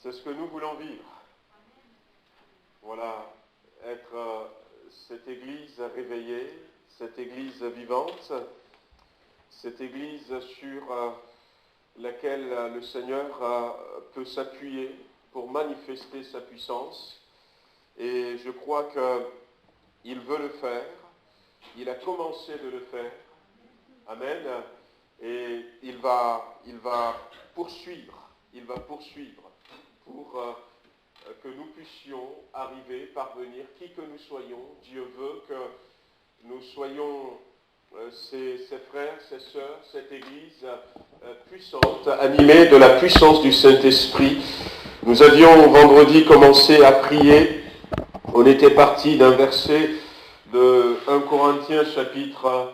C'est ce que nous voulons vivre. Voilà, être cette Église réveillée, cette Église vivante, cette Église sur laquelle le Seigneur peut s'appuyer pour manifester sa puissance. Et je crois qu'il veut le faire. Il a commencé de le faire. Amen. Et il va poursuivre. Il va poursuivre pour que nous puissions arriver, parvenir, qui que nous soyons. Dieu veut que nous soyons ses frères, ses sœurs, cette Église puissante, animée de la puissance du Saint-Esprit. Nous avions vendredi commencé à prier. On était parti d'un verset de 1 Corinthiens chapitre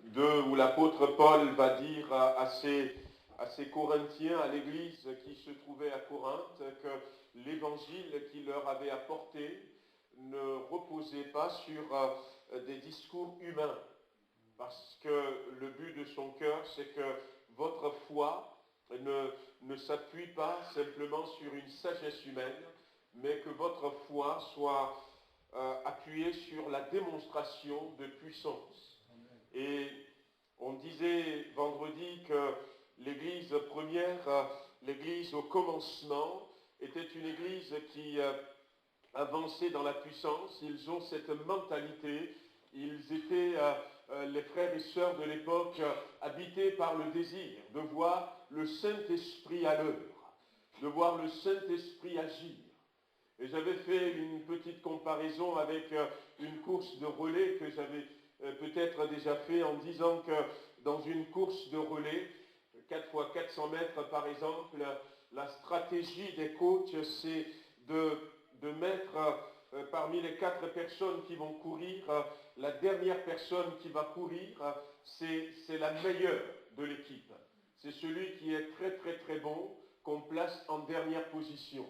2 où l'apôtre Paul va dire à ces Corinthiens, à l'Église qui se trouvait à Corinthe, que l'évangile qu'il leur avait apporté ne reposait pas sur des discours humains. Parce que le but de son cœur, c'est que votre foi ne s'appuie pas simplement sur une sagesse humaine, mais que votre foi soit appuyée sur la démonstration de puissance. Et on disait vendredi que l'Église première, l'Église au commencement, était une Église qui avançait dans la puissance. Ils ont cette mentalité. Ils étaient, les frères et sœurs de l'époque, habités par le désir de voir le Saint-Esprit à l'œuvre, de voir le Saint-Esprit agir. Et j'avais fait une petite comparaison avec une course de relais que j'avais peut-être déjà fait en disant que dans une course de relais, 4 x 400 mètres par exemple, la stratégie des coachs, c'est de mettre parmi les 4 personnes qui vont courir, la dernière personne qui va courir, c'est la meilleure de l'équipe. C'est celui qui est très très très bon qu'on place en dernière position.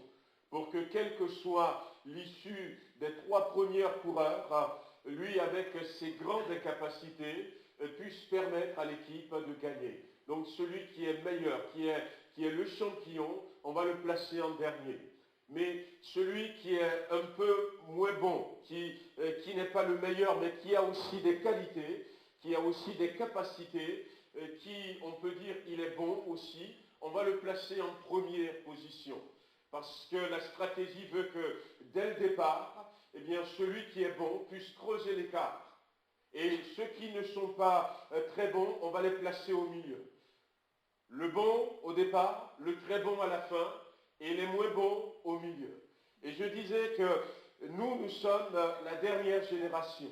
Pour que quelle que soit l'issue des 3 premiers coureurs, lui avec ses grandes capacités, puisse permettre à l'équipe de gagner. Donc celui qui est meilleur, qui est le champion, on va le placer en dernier. Mais celui qui est un peu moins bon, qui n'est pas le meilleur, mais qui a aussi des qualités, qui a aussi des capacités, qui, on peut dire, il est bon aussi, on va le placer en première position. Parce que la stratégie veut que, dès le départ, eh bien, celui qui est bon puisse creuser l'écart. Et ceux qui ne sont pas très bons, on va les placer au milieu. Le bon au départ, le très bon à la fin, et les moins bons au milieu. Et je disais que nous sommes la dernière génération.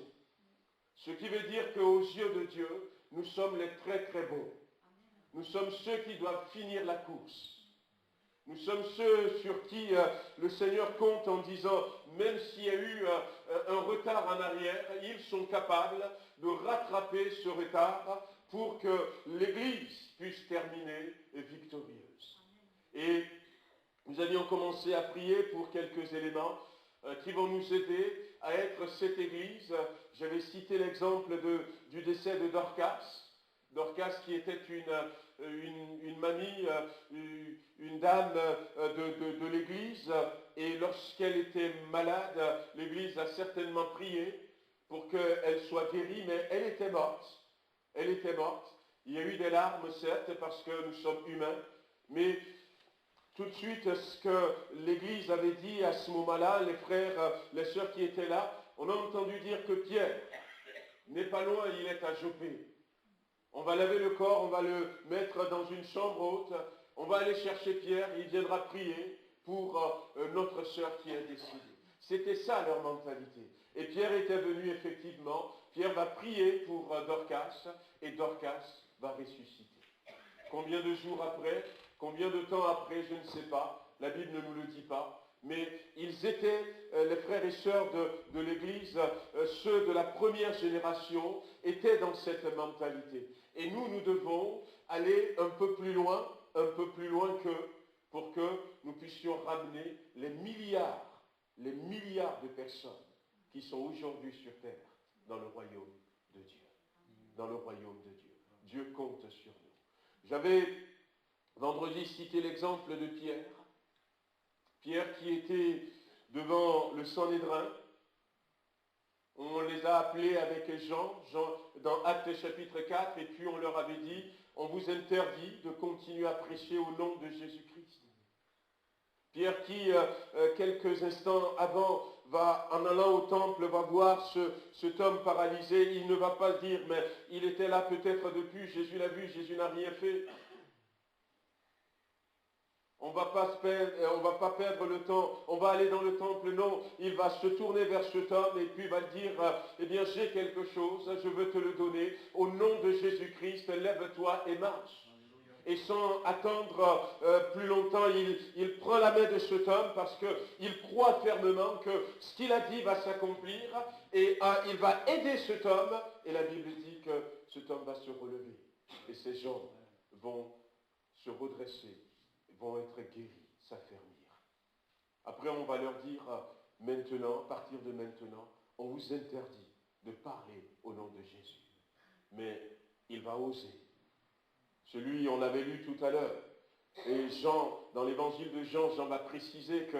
Ce qui veut dire qu'aux yeux de Dieu, nous sommes les très très bons. Nous sommes ceux qui doivent finir la course. Nous sommes ceux sur qui le Seigneur compte en disant, même s'il y a eu un retard en arrière, ils sont capables de rattraper ce retard pour que l'Église puisse terminer victorieuse. Et nous avions commencé à prier pour quelques éléments qui vont nous aider à être cette Église. J'avais cité l'exemple du décès de Dorcas. Dorcas qui était une mamie, une dame de l'Église, et lorsqu'elle était malade, l'Église a certainement prié pour qu'elle soit guérie, mais elle était morte. Elle était morte. Il y a eu des larmes, certes, parce que nous sommes humains, mais tout de suite, ce que l'Église avait dit à ce moment-là, les frères, les sœurs qui étaient là, on a entendu dire que Pierre n'est pas loin, il est à Jopé. On va laver le corps, on va le mettre dans une chambre haute, on va aller chercher Pierre, il viendra prier pour notre sœur qui est décédée. C'était ça leur mentalité. Et Pierre était venu effectivement, Pierre va prier pour Dorcas, et Dorcas va ressusciter. Combien de jours après, combien de temps après, je ne sais pas, la Bible ne nous le dit pas, mais ils étaient, les frères et sœurs de l'Église, ceux de la première génération, étaient dans cette mentalité. Et nous devons aller un peu plus loin qu'eux, pour que nous puissions ramener les milliards de personnes qui sont aujourd'hui sur terre dans le royaume de Dieu. Dans le royaume de Dieu. Dieu compte sur nous. J'avais vendredi cité l'exemple de Pierre. Pierre qui était devant le Sanhédrin, on les a appelés avec Jean dans Actes chapitre 4, et puis on leur avait dit, on vous interdit de continuer à prêcher au nom de Jésus-Christ. Pierre qui, quelques instants avant, en allant au temple, va voir cet homme paralysé. Il ne va pas dire, mais il était là peut-être depuis, Jésus l'a vu, Jésus n'a rien fait. On ne va pas perdre le temps, on va aller dans le temple, non. Il va se tourner vers cet homme et puis va dire, eh bien j'ai quelque chose, je veux te le donner. Au nom de Jésus-Christ, lève-toi et marche. Et sans attendre plus longtemps, il prend la main de cet homme parce qu'il croit fermement que ce qu'il a dit va s'accomplir et il va aider cet homme. Et la Bible dit que cet homme va se relever et ces jambes vont se redresser, vont être guéris, s'affermir. Après, on va leur dire maintenant, à partir de maintenant, on vous interdit de parler au nom de Jésus. Mais il va oser. Celui, on l'avait lu tout à l'heure. Et Jean, dans l'évangile de Jean, Jean va préciser que,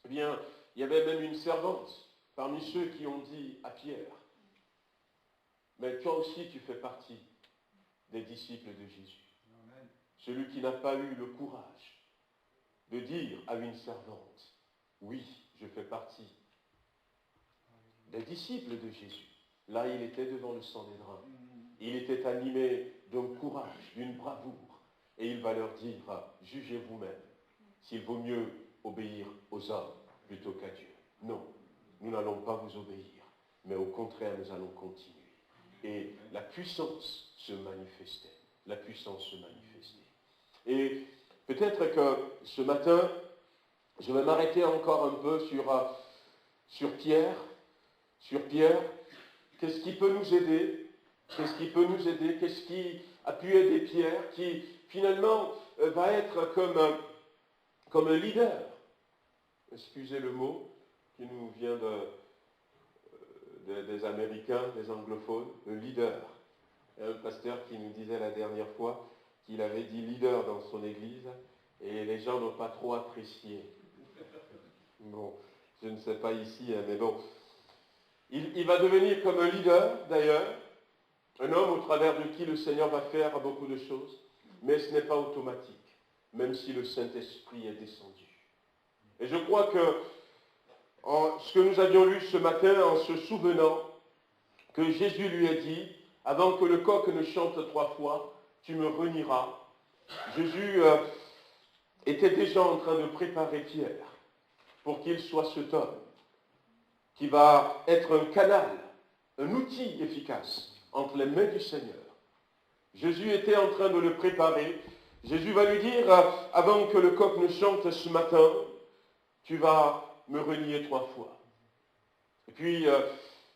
eh bien, il y avait même une servante parmi ceux qui ont dit à Pierre, mais toi aussi tu fais partie des disciples de Jésus. Amen. Celui qui n'a pas eu le courage de dire à une servante, oui, je fais partie des disciples de Jésus. Là, il était devant le Sanhédrin. Il était animé d'un courage, d'une bravoure. Et il va leur dire, jugez vous-même s'il vaut mieux obéir aux hommes plutôt qu'à Dieu. Non, nous n'allons pas vous obéir, mais au contraire, nous allons continuer. Et la puissance se manifestait. La puissance se manifestait. Et peut-être que ce matin, je vais m'arrêter encore un peu sur Pierre. Sur Pierre, qu'est-ce qui peut nous aider? Qu'est-ce qui peut nous aider? Qu'est-ce qui a pu aider Pierre, qui finalement va être comme un leader? Excusez le mot qui nous vient des Américains, des anglophones, le leader. Il y a un pasteur qui nous disait la dernière fois qu'il avait dit leader dans son église et les gens n'ont pas trop apprécié. Bon, je ne sais pas ici, mais bon. Il va devenir comme un leader d'ailleurs, un homme au travers de qui le Seigneur va faire beaucoup de choses, mais ce n'est pas automatique, même si le Saint-Esprit est descendu. Et je crois que ce que nous avions lu ce matin, en se souvenant que Jésus lui a dit, avant que le coq ne chante 3 fois, tu me renieras. Jésus était déjà en train de préparer Pierre pour qu'il soit cet homme qui va être un canal, un outil efficace entre les mains du Seigneur. Jésus était en train de le préparer. Jésus va lui dire, avant que le coq ne chante ce matin, tu vas me renier 3 fois. Et puis,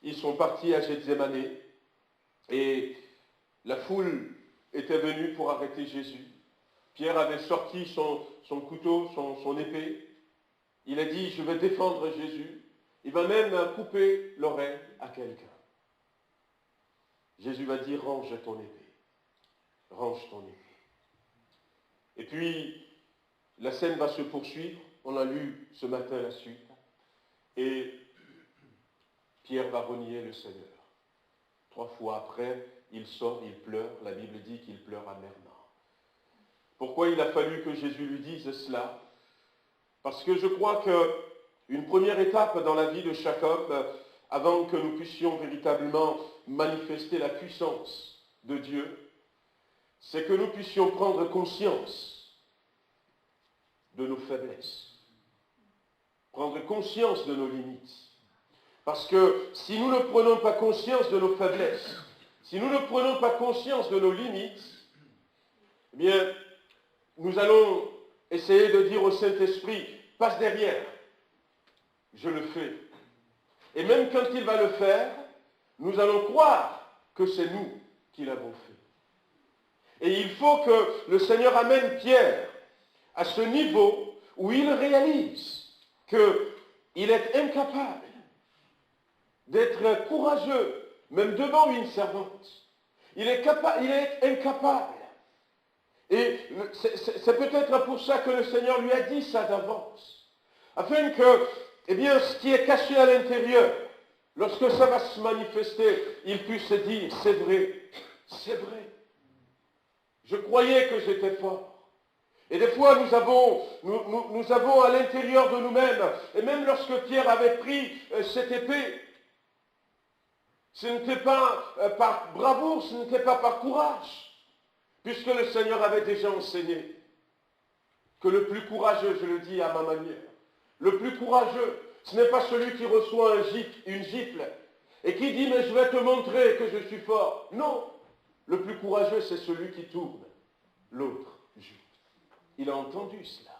ils sont partis à Gethsémani, et la foule était venue pour arrêter Jésus. Pierre avait sorti son couteau, son épée. Il a dit, je vais défendre Jésus. Il va même couper l'oreille à quelqu'un. Jésus va dire, range ton épée. Range ton épée. Et puis, la scène va se poursuivre. On a lu ce matin la suite. Et Pierre va renier le Seigneur. 3 fois après, il sort, il pleure. La Bible dit qu'il pleure amèrement. Pourquoi il a fallu que Jésus lui dise cela? Parce que je crois qu'une première étape dans la vie de chaque homme, avant que nous puissions véritablement manifester la puissance de Dieu, c'est que nous puissions prendre conscience de nos faiblesses, prendre conscience de nos limites. Parce que si nous ne prenons pas conscience de nos faiblesses, si nous ne prenons pas conscience de nos limites, eh bien, nous allons essayer de dire au Saint-Esprit, passe derrière, je le fais. Et même quand il va le faire, nous allons croire que c'est nous qui l'avons fait. Et il faut que le Seigneur amène Pierre à ce niveau où il réalise qu'il est incapable d'être courageux, même devant une servante. Il est incapable. Et c'est peut-être pour ça que le Seigneur lui a dit ça d'avance. afin que, eh bien, ce qui est caché à l'intérieur, lorsque ça va se manifester, il puisse se dire, c'est vrai, c'est vrai. Je croyais que j'étais fort. Et des fois, nous avons à l'intérieur de nous-mêmes, et même lorsque Pierre avait pris cette épée, ce n'était pas par bravoure, ce n'était pas par courage, puisque le Seigneur avait déjà enseigné que le plus courageux, je le dis à ma manière, le plus courageux, ce n'est pas celui qui reçoit une gifle et qui dit « mais je vais te montrer que je suis fort ». Non, le plus courageux, c'est celui qui tourne l'autre joue. Il a entendu cela.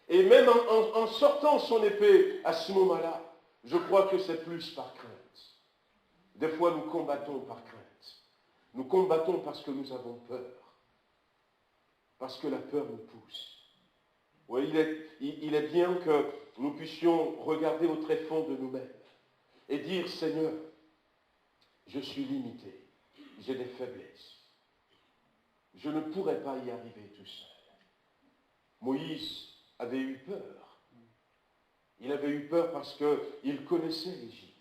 Et même en sortant son épée à ce moment-là, je crois que c'est plus par crainte. Des fois, nous combattons par crainte. Nous combattons parce que nous avons peur. Parce que la peur nous pousse. Oui, il est bien que nous puissions regarder au tréfonds de nous-mêmes et dire, Seigneur, je suis limité, j'ai des faiblesses. Je ne pourrais pas y arriver tout seul. Moïse avait eu peur. Il avait eu peur parce qu'il connaissait l'Égypte.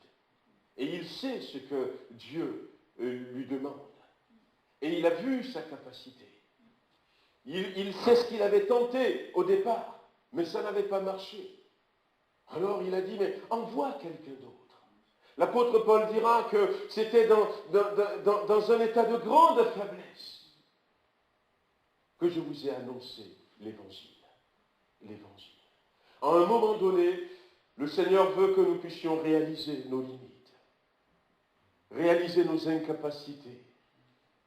Et il sait ce que Dieu lui demande. Et il a vu sa capacité. Il sait ce qu'il avait tenté au départ, mais ça n'avait pas marché. Alors il a dit, mais envoie quelqu'un d'autre. L'apôtre Paul dira que c'était dans un état de grande faiblesse que je vous ai annoncé l'évangile. L'évangile. À un moment donné, le Seigneur veut que nous puissions réaliser nos limites, réaliser nos incapacités.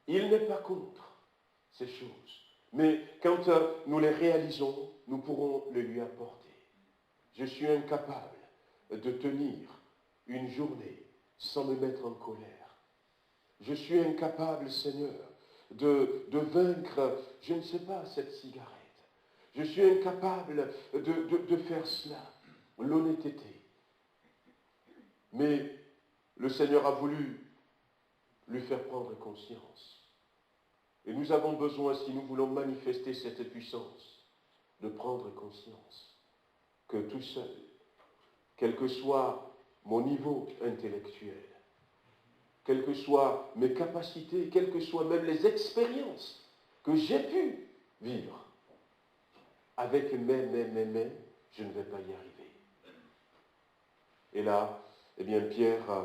Il n'est pas contre ces choses, mais quand nous les réalisons, nous pourrons les lui apporter. Je suis incapable de tenir une journée sans me mettre en colère. Je suis incapable, Seigneur, de vaincre, je ne sais pas, cette cigarette. Je suis incapable de faire cela, l'honnêteté. Mais le Seigneur a voulu lui faire prendre conscience. Et nous avons besoin, si nous voulons manifester cette puissance, de prendre conscience que tout seul, quel que soit mon niveau intellectuel, quelles que soient mes capacités, quelles que soient même les expériences que j'ai pu vivre, avec mes, je ne vais pas y arriver. Et là, eh bien, Pierre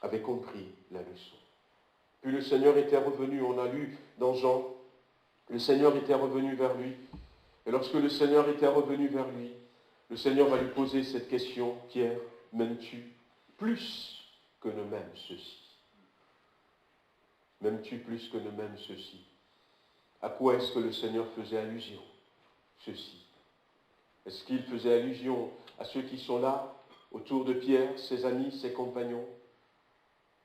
avait compris la leçon. Puis le Seigneur était revenu, on a lu dans Jean, le Seigneur était revenu vers lui. Et lorsque le Seigneur était revenu vers lui, le Seigneur va lui poser cette question, Pierre, m'aimes-tu plus que ne m'aime ceci? M'aimes-tu plus que ne m'aime ceci? À quoi est-ce que le Seigneur faisait allusion? Ceci. Est-ce qu'il faisait allusion à ceux qui sont là, autour de Pierre, ses amis, ses compagnons?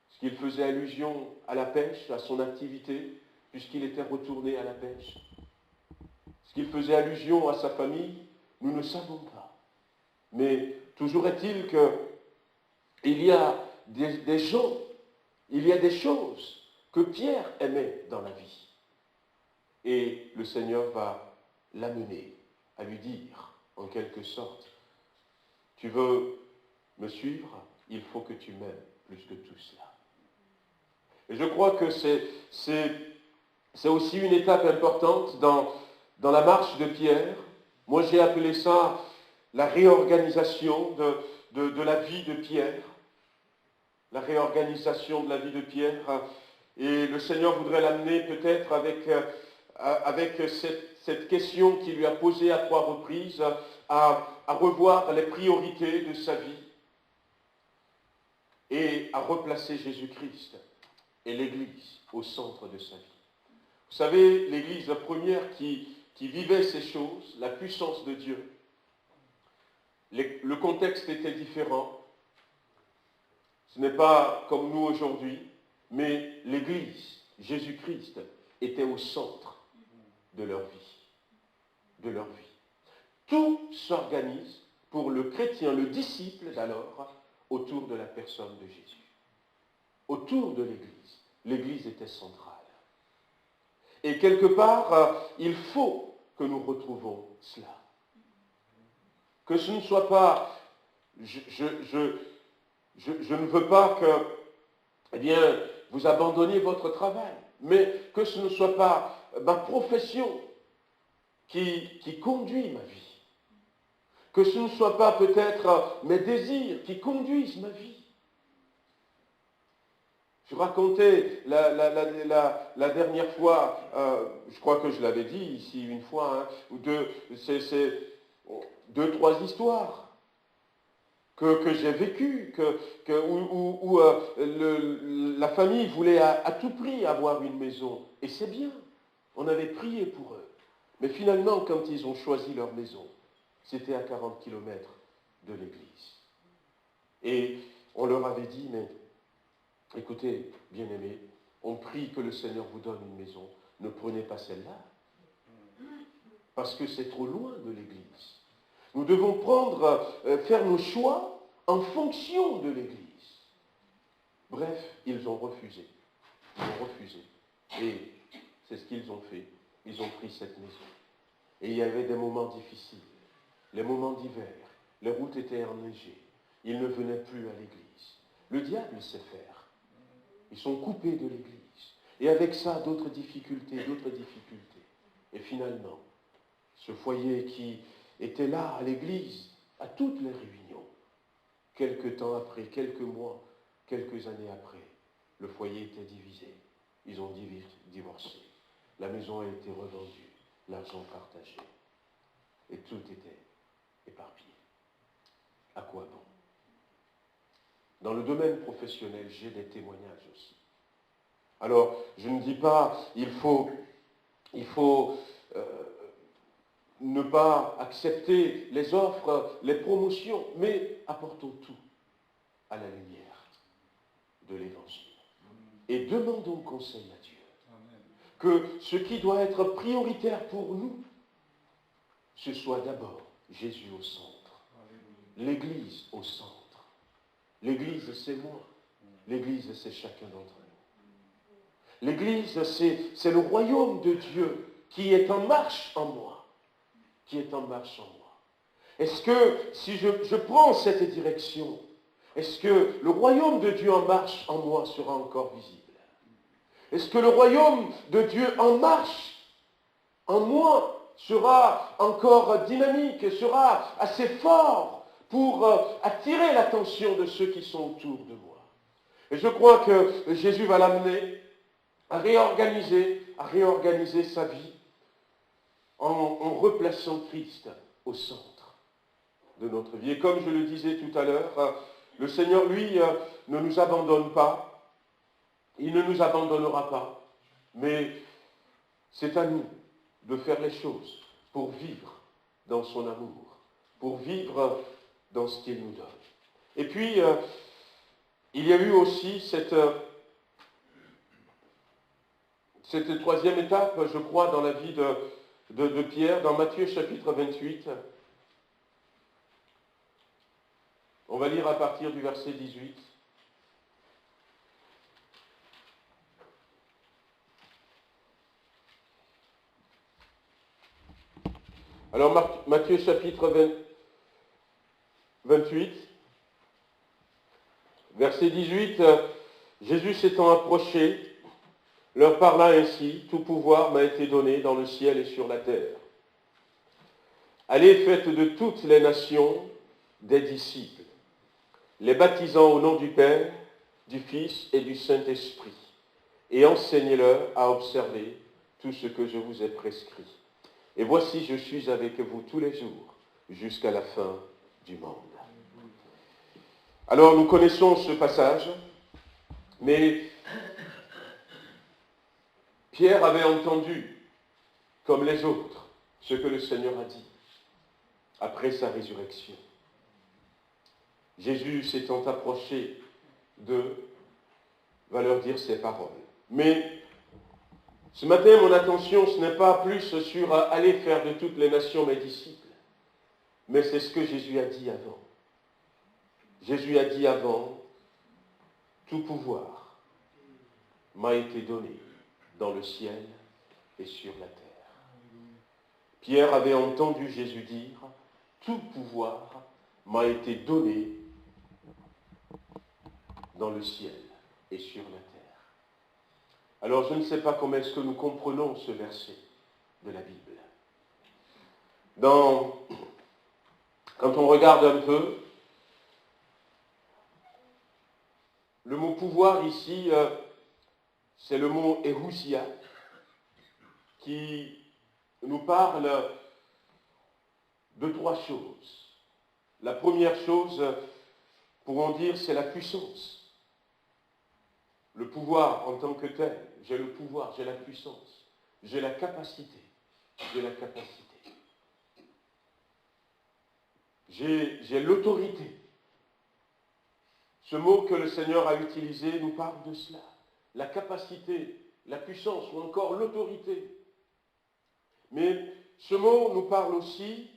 Est-ce qu'il faisait allusion à la pêche, à son activité, puisqu'il était retourné à la pêche? Est-ce qu'il faisait allusion à sa famille? Nous ne savons pas. Mais toujours est-il qu'il y a des gens, il y a des choses que Pierre aimait dans la vie. Et le Seigneur va l'amener à lui dire, en quelque sorte, tu veux me suivre, il faut que tu m'aimes plus que tout cela. Et je crois que c'est aussi une étape importante dans la marche de Pierre. Moi, j'ai appelé ça la réorganisation de la vie de Pierre. La réorganisation de la vie de Pierre. Et le Seigneur voudrait l'amener peut-être avec cette question qu'il lui a posée à 3 reprises, à revoir les priorités de sa vie et à replacer Jésus-Christ et l'Église au centre de sa vie. Vous savez, l'Église première qui vivait ces choses, la puissance de Dieu, le contexte était différent. Ce n'est pas comme nous aujourd'hui, mais l'Église, Jésus-Christ, était au centre de leur vie. De leur vie. Tout s'organise pour le chrétien, le disciple d'alors, autour de la personne de Jésus. Autour de l'Église. L'Église était centrale. Et quelque part, il faut que nous retrouvons cela. Que ce ne soit pas, je ne veux pas que, eh bien, vous abandonniez votre travail, mais que ce ne soit pas ma profession qui conduit ma vie. Que ce ne soit pas peut-être mes désirs qui conduisent ma vie. Je racontais la dernière fois, je crois que je l'avais dit ici une fois, hein, ou deux, trois histoires que j'ai vécues, où la famille voulait à tout prix avoir une maison. Et c'est bien, on avait prié pour eux. Mais finalement, quand ils ont choisi leur maison, c'était à 40 kilomètres de l'église. Et on leur avait dit, mais écoutez, bien-aimés, on prie que le Seigneur vous donne une maison. Ne prenez pas celle-là, parce que c'est trop loin de l'église. Nous devons faire nos choix en fonction de l'église. Bref, ils ont refusé. Ils ont refusé. Et c'est ce qu'ils ont fait. Ils ont pris cette maison. Et il y avait des moments difficiles, les moments d'hiver. Les routes étaient enneigées. Ils ne venaient plus à l'église. Le diable sait faire. Ils sont coupés de l'église. Et avec ça, d'autres difficultés. Et finalement, ce foyer qui était là à l'église, à toutes les réunions, quelques temps après, quelques mois, quelques années après, le foyer était divisé. Ils ont divorcé. La maison a été revendue, l'argent partagé. Et tout était éparpillé. À quoi bon? Dans le domaine professionnel, j'ai des témoignages aussi. Alors, je ne dis pas, il faut ne pas accepter les offres, les promotions, mais apportons tout à la lumière de l'Évangile. Et demandons conseil à Dieu. Que ce qui doit être prioritaire pour nous, ce soit d'abord Jésus au centre, l'Église au centre. L'Église, c'est moi. L'Église, c'est chacun d'entre nous. L'Église, c'est le royaume de Dieu qui est en marche en moi. Qui est en marche en moi. Est-ce que, si je prends cette direction, est-ce que le royaume de Dieu en marche en moi sera encore visible? Est-ce que le royaume de Dieu en marche en moi sera encore dynamique, sera assez fort pour attirer l'attention de ceux qui sont autour de moi? Et je crois que Jésus va l'amener à réorganiser sa vie en replaçant Christ au centre de notre vie. Et comme je le disais tout à l'heure, le Seigneur, lui, ne nous abandonne pas. Il ne nous abandonnera pas. Mais c'est à nous de faire les choses pour vivre dans son amour, pour vivre dans ce qu'il nous donne. Et puis, il y a eu aussi cette troisième étape, je crois, dans la vie de Pierre, dans Matthieu chapitre 28. On va lire à partir du verset 18. Alors Matthieu chapitre 28, verset 18, Jésus s'étant approché, leur parla ainsi, tout pouvoir m'a été donné dans le ciel et sur la terre. Allez, faites de toutes les nations des disciples, les baptisant au nom du Père, du Fils et du Saint-Esprit, et enseignez-leur à observer tout ce que je vous ai prescrit. Et voici, je suis avec vous tous les jours, jusqu'à la fin du monde. Alors, nous connaissons ce passage, mais Pierre avait entendu, comme les autres, ce que le Seigneur a dit après sa résurrection. Jésus s'étant approché d'eux, va leur dire ces paroles. Mais ce matin, mon attention, ce n'est pas plus sur aller faire de toutes les nations mes disciples, mais c'est ce que Jésus a dit avant. Jésus a dit avant, tout pouvoir m'a été donné dans le ciel et sur la terre. Pierre avait entendu Jésus dire, tout pouvoir m'a été donné dans le ciel et sur la terre. Alors je ne sais pas comment est-ce que nous comprenons ce verset de la Bible. Quand on regarde un peu, le mot pouvoir ici, c'est le mot Ehousia, qui nous parle de trois choses. La première chose, pourrons dire, c'est la puissance. Le pouvoir en tant que tel, j'ai le pouvoir, j'ai la puissance, j'ai la capacité, j'ai l'autorité. Ce mot que le Seigneur a utilisé nous parle de cela. La capacité, la puissance ou encore l'autorité. Mais ce mot nous parle aussi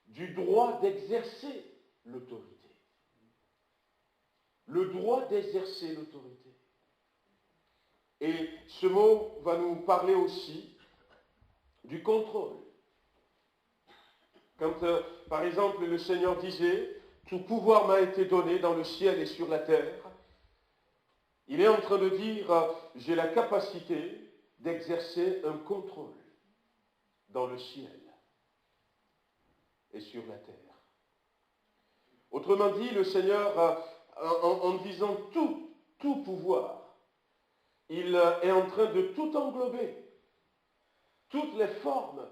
du droit d'exercer l'autorité. Le droit d'exercer l'autorité. Et ce mot va nous parler aussi du contrôle. Quand, par exemple, le Seigneur disait « Tout pouvoir m'a été donné dans le ciel et sur la terre », il est en train de dire « J'ai la capacité d'exercer un contrôle dans le ciel et sur la terre. » Autrement dit, le Seigneur, en disant tout pouvoir, il est en train de tout englober. Toutes les formes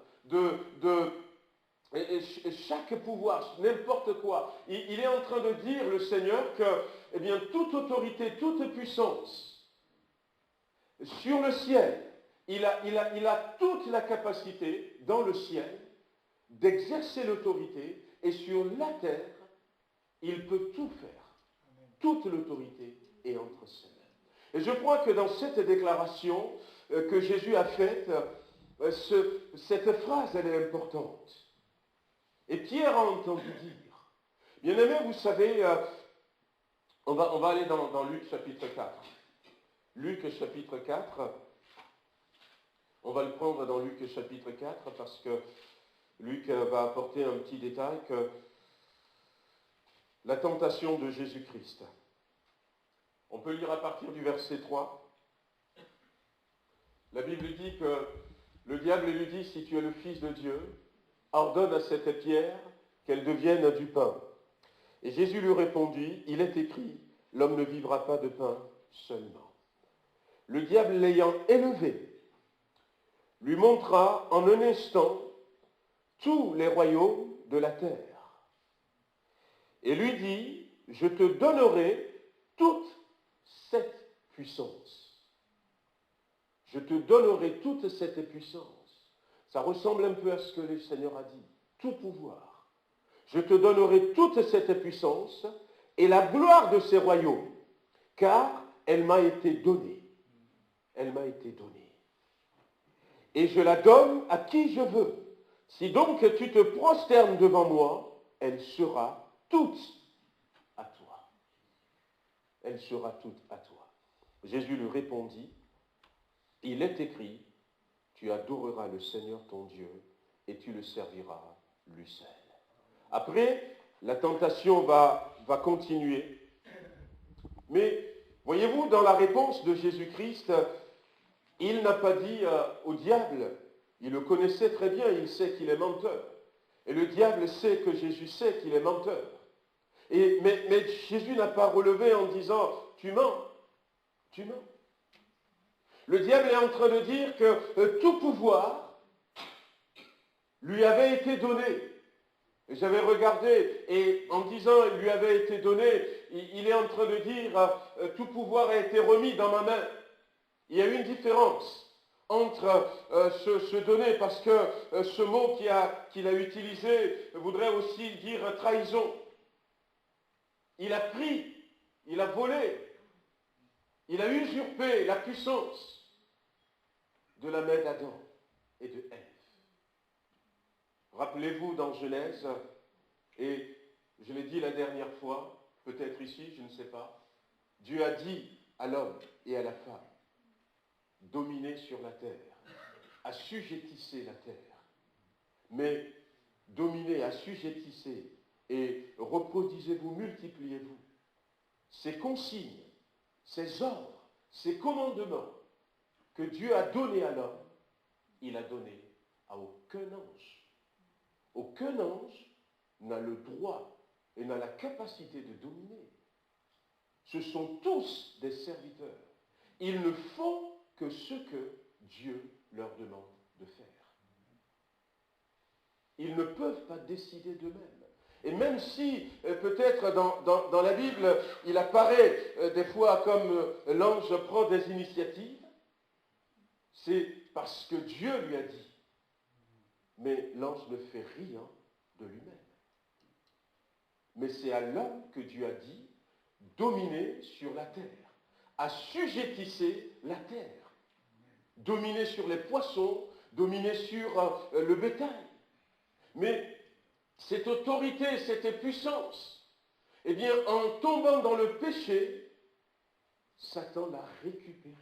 et chaque pouvoir, n'importe quoi. Il est en train de dire, le Seigneur, que eh bien, toute autorité, toute puissance sur le ciel, il a toute la capacité dans le ciel d'exercer l'autorité, et sur la terre, il peut tout faire. Toute l'autorité est entre ses mains. Et je crois que dans cette déclaration que Jésus a faite, cette phrase, elle est importante. Et Pierre a entendu dire. Bien aimé, vous savez, on va aller dans Luc chapitre 4. Luc chapitre 4, on va le prendre dans Luc chapitre 4 parce que Luc va apporter un petit détail que la tentation de Jésus-Christ. On peut lire à partir du verset 3. La Bible dit que le diable lui dit, si tu es le Fils de Dieu, ordonne à cette pierre qu'elle devienne du pain. Et Jésus lui répondit, il est écrit, l'homme ne vivra pas de pain seulement. Le diable l'ayant élevé, lui montra en un instant tous les royaumes de la terre. Et lui dit, je te donnerai toute cette puissance. Je te donnerai toute cette puissance. Ça ressemble un peu à ce que le Seigneur a dit. Tout pouvoir. Je te donnerai toute cette puissance et la gloire de ces royaumes, car elle m'a été donnée. Elle m'a été donnée. Et je la donne à qui je veux. Si donc tu te prosternes devant moi, elle sera toute à toi. Elle sera toute à toi. Jésus lui répondit, il est écrit, tu adoreras le Seigneur ton Dieu et tu le serviras lui seul. Après, la tentation va continuer. Mais, voyez-vous, dans la réponse de Jésus-Christ, il n'a pas dit au diable, il le connaissait très bien, il sait qu'il est menteur. Et le diable sait que Jésus sait qu'il est menteur. Mais Jésus n'a pas relevé en disant, tu mens, tu mens. Le diable est en train de dire que tout pouvoir lui avait été donné. Et j'avais regardé, et en disant il lui avait été donné, il est en train de dire tout pouvoir a été remis dans ma main. Il y a une différence entre se donner, parce que ce mot qu'il a utilisé voudrait aussi dire trahison. Il a pris, il a volé, il a usurpé la puissance de la main d'Adam et de Ève. Rappelez-vous dans Genèse, et je l'ai dit la dernière fois, peut-être ici, je ne sais pas, Dieu a dit à l'homme et à la femme, dominez sur la terre, assujettissez la terre. Mais dominez, assujettissez et reproduisez-vous, multipliez-vous. Ces consignes, ces ordres, ces commandements que Dieu a donnés à l'homme, il a donné à aucun ange. Aucun ange n'a le droit et n'a la capacité de dominer. Ce sont tous des serviteurs. Ils ne font que ce que Dieu leur demande de faire. Ils ne peuvent pas décider d'eux-mêmes. Et même si, peut-être dans la Bible, il apparaît des fois comme l'ange prend des initiatives, c'est parce que Dieu lui a dit. Mais l'ange ne fait rien de lui-même. Mais c'est à l'homme que Dieu a dit, dominer sur la terre, assujettissez la terre, dominer sur les poissons, dominer sur le bétail. Mais cette autorité, cette puissance, eh bien, en tombant dans le péché, Satan l'a récupérée.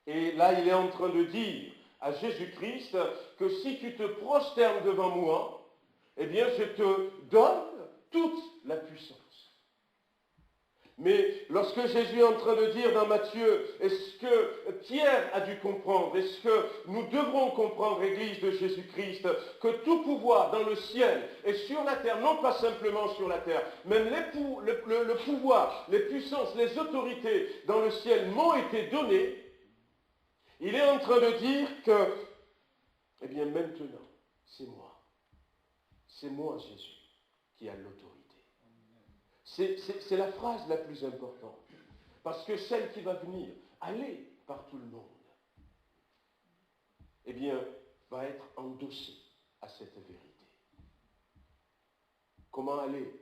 Et là, il est en train de dire à Jésus-Christ que si tu te prosternes devant moi, eh bien, je te donne toute la puissance. Mais lorsque Jésus est en train de dire dans Matthieu, est-ce que Pierre a dû comprendre, est-ce que nous devrons comprendre, Église de Jésus-Christ, que tout pouvoir dans le ciel et sur la terre, non pas simplement sur la terre, même le pouvoir, les puissances, les autorités dans le ciel m'ont été données, il est en train de dire que, eh bien maintenant, c'est moi Jésus qui a l'autorité. C'est la phrase la plus importante. Parce que celle qui va venir, aller par tout le monde, eh bien, va être endossée à cette vérité. Comment aller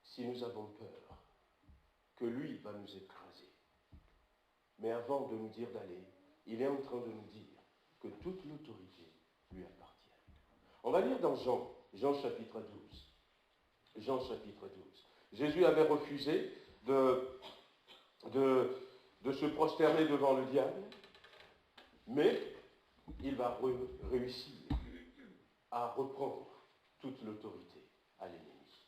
si nous avons peur que lui va nous écraser? Mais avant de nous dire d'aller, il est en train de nous dire que toute l'autorité lui appartient. On va lire dans Jean chapitre 12. Jean chapitre 12. Jésus avait refusé de se prosterner devant le diable, mais il va réussir à reprendre toute l'autorité à l'ennemi.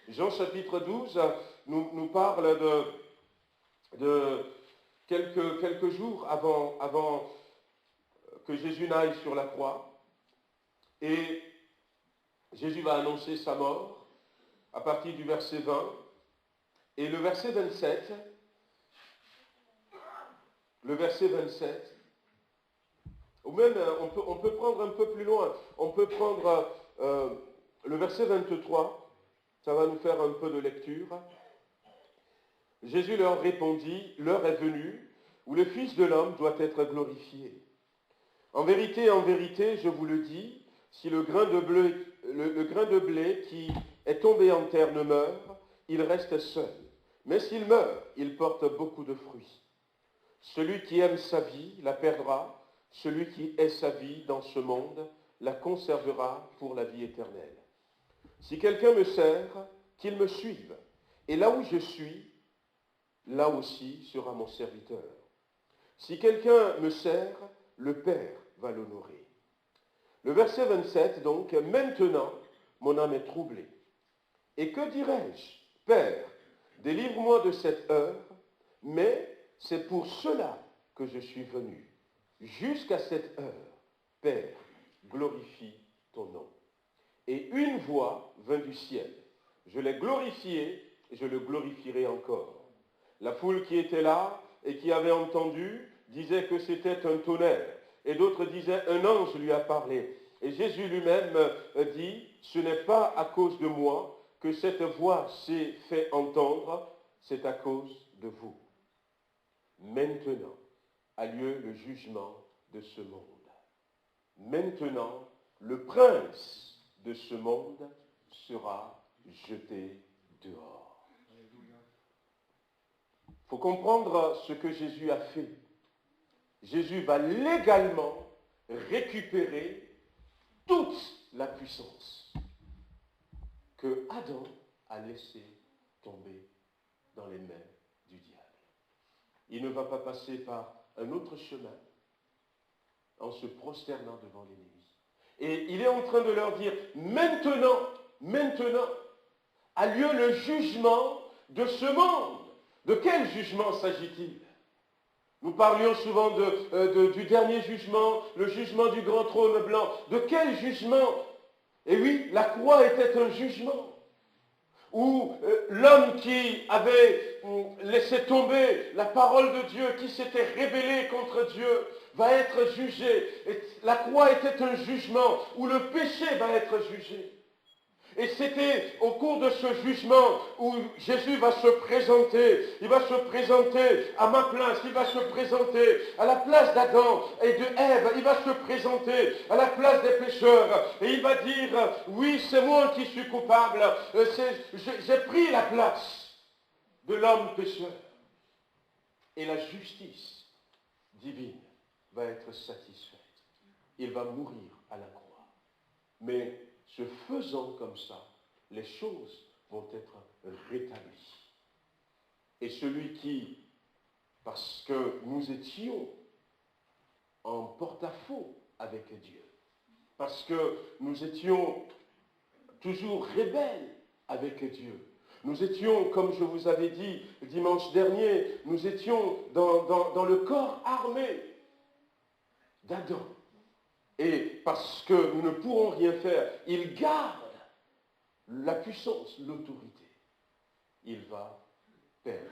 Jean chapitre 12 nous parle de quelques jours avant que Jésus n'aille sur la croix, et Jésus va annoncer sa mort à partir du verset 20, et le verset 27, ou même on peut prendre un peu plus loin, on peut prendre le verset 23, ça va nous faire un peu de lecture. Jésus leur répondit, l'heure est venue où le Fils de l'homme doit être glorifié. En vérité, je vous le dis, si le grain de blé qui est tombé en terre ne meurt, il reste seul. Mais s'il meurt, il porte beaucoup de fruits. Celui qui aime sa vie la perdra. Celui qui hait sa vie dans ce monde la conservera pour la vie éternelle. Si quelqu'un me sert, qu'il me suive. Et là où je suis, là aussi sera mon serviteur. Si quelqu'un me sert, le Père va l'honorer. Le verset 27, donc, maintenant, mon âme est troublée. Et que dirais-je? Père, délivre-moi de cette heure, mais c'est pour cela que je suis venu. Jusqu'à cette heure, Père, glorifie ton nom. Et une voix vint du ciel. Je l'ai glorifié et je le glorifierai encore. La foule qui était là et qui avait entendu disait que c'était un tonnerre. Et d'autres disaient, un ange lui a parlé. Et Jésus lui-même dit, ce n'est pas à cause de moi que cette voix s'est fait entendre, c'est à cause de vous. Maintenant a lieu le jugement de ce monde. Maintenant, le prince de ce monde sera jeté dehors. Il faut comprendre ce que Jésus a fait. Jésus va légalement récupérer toute la puissance que Adam a laissé tomber dans les mains du diable. Il ne va pas passer par un autre chemin en se prosternant devant l'ennemi. Et il est en train de leur dire, maintenant, a lieu le jugement de ce monde. De quel jugement s'agit-il? Nous parlions souvent du dernier jugement, le jugement du grand trône blanc. De quel jugement? Et oui, la croix était un jugement où l'homme qui avait laissé tomber la parole de Dieu, qui s'était rébellé contre Dieu, va être jugé. Et la croix était un jugement où le péché va être jugé. Et c'était au cours de ce jugement où Jésus va se présenter. Il va se présenter à ma place. Il va se présenter à la place d'Adam et de Ève. Il va se présenter à la place des pécheurs. Et il va dire, oui, c'est moi qui suis coupable. J'ai pris la place de l'homme pécheur. Et la justice divine va être satisfaite. Il va mourir à la croix. Mais ce faisant comme ça, les choses vont être rétablies. Et celui qui, parce que nous étions en porte-à-faux avec Dieu, parce que nous étions toujours rebelles avec Dieu, nous étions, comme je vous avais dit dimanche dernier, nous étions dans le corps armé d'Adam. Et parce que nous ne pourrons rien faire, il garde la puissance, l'autorité. Il va perdre